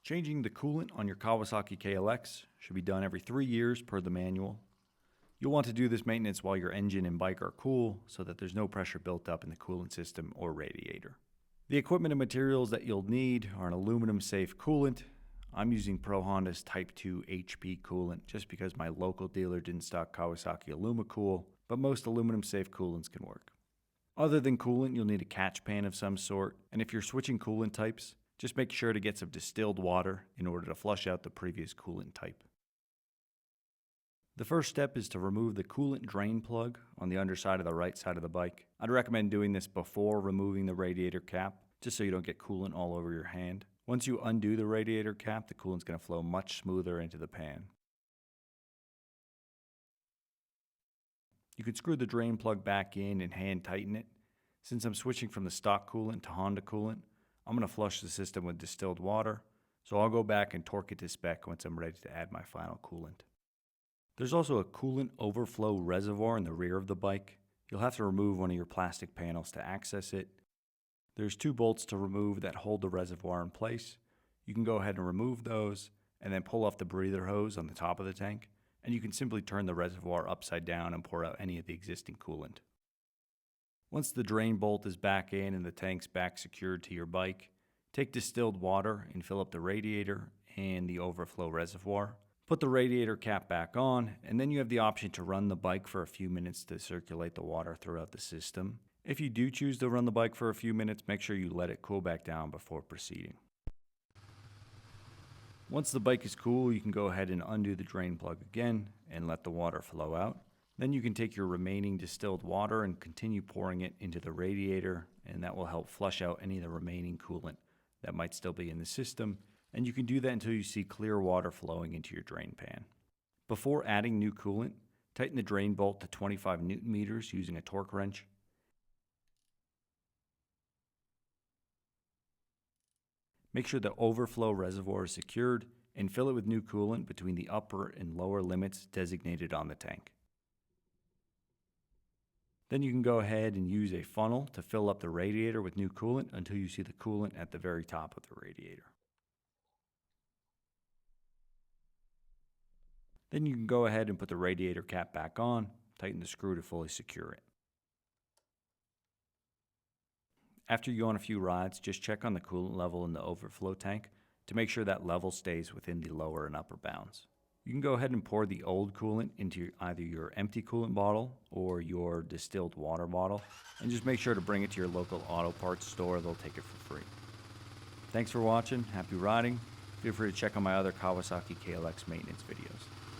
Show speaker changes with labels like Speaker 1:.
Speaker 1: Changing the coolant on your Kawasaki KLX should be done every 3 years per the manual. You'll want to do this maintenance while your engine and bike are cool so that there's no pressure built up in the coolant system or radiator. The equipment and materials that you'll need are an aluminum safe coolant. I'm using Pro Honda's Type 2 HP Coolant just because my local dealer didn't stock Kawasaki Alumacool, but most aluminum safe coolants can work. Other than coolant, you'll need a catch pan of some sort, and if you're switching coolant types, just make sure to get some distilled water in order to flush out the previous coolant type. The first step is to remove the coolant drain plug on the underside of the right side of the bike. I'd recommend doing this before removing the radiator cap, just so you don't get coolant all over your hand. Once you undo the radiator cap, the coolant's going to flow much smoother into the pan. You can screw the drain plug back in and hand tighten it. Since I'm switching from the stock coolant to Honda coolant, I'm going to flush the system with distilled water, so I'll go back and torque it to spec once I'm ready to add my final coolant. There's also a coolant overflow reservoir in the rear of the bike. You'll have to remove one of your plastic panels to access it. There's 2 bolts to remove that hold the reservoir in place. You can go ahead and remove those and then pull off the breather hose on the top of the tank, and you can simply turn the reservoir upside down and pour out any of the existing coolant. Once the drain bolt is back in and the tank's back secured to your bike, take distilled water and fill up the radiator and the overflow reservoir. Put the radiator cap back on, and then you have the option to run the bike for a few minutes to circulate the water throughout the system. If you do choose to run the bike for a few minutes, make sure you let it cool back down before proceeding. Once the bike is cool, you can go ahead and undo the drain plug again and let the water flow out. Then you can take your remaining distilled water and continue pouring it into the radiator, and that will help flush out any of the remaining coolant that might still be in the system, and you can do that until you see clear water flowing into your drain pan. Before adding new coolant, tighten the drain bolt to 25 Newton meters using a torque wrench. Make sure the overflow reservoir is secured and fill it with new coolant between the upper and lower limits designated on the tank. Then you can go ahead and use a funnel to fill up the radiator with new coolant until you see the coolant at the very top of the radiator. Then you can go ahead and put the radiator cap back on, tighten the screw to fully secure it. After you go on a few rides, just check on the coolant level in the overflow tank to make sure that level stays within the lower and upper bounds. You can go ahead and pour the old coolant into either your empty coolant bottle or your distilled water bottle, and just make sure to bring it to your local auto parts store. They'll take it for free. Thanks for watching. Happy riding. Feel free to check out my other Kawasaki KLX maintenance videos.